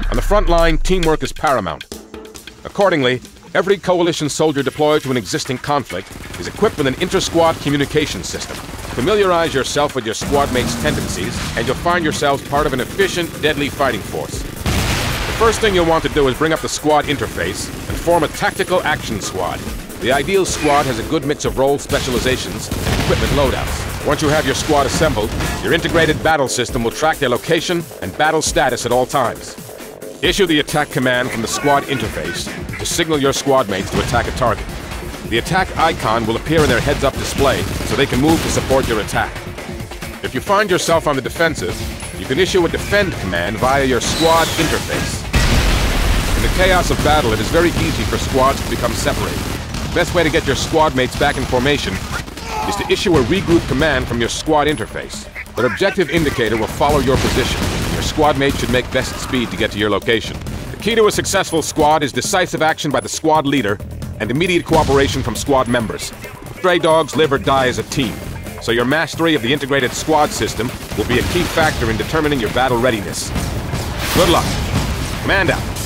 On the front line, teamwork is paramount. Accordingly, every coalition soldier deployed to an existing conflict is equipped with an inter-squad communication system. Familiarize yourself with your squad mates' tendencies, and you'll find yourselves part of an efficient, deadly fighting force. The first thing you'll want to do is bring up the squad interface and form a tactical action squad. The ideal squad has a good mix of role specializations and equipment loadouts. Once you have your squad assembled, your integrated battle system will track their location and battle status at all times. Issue the attack command from the squad interface to signal your squad mates to attack a target. The attack icon will appear in their heads-up display so they can move to support your attack. If you find yourself on the defensive, you can issue a defend command via your squad interface. In the chaos of battle, it is very easy for squads to become separated. The best way to get your squad mates back in formation is to issue a regroup command from your squad interface. Their objective indicator will follow your position. Your squad mates should make best speed to get to your location. The key to a successful squad is decisive action by the squad leader and immediate cooperation from squad members. Stray dogs live or die as a team, so your mastery of the integrated squad system will be a key factor in determining your battle readiness. Good luck. Command out.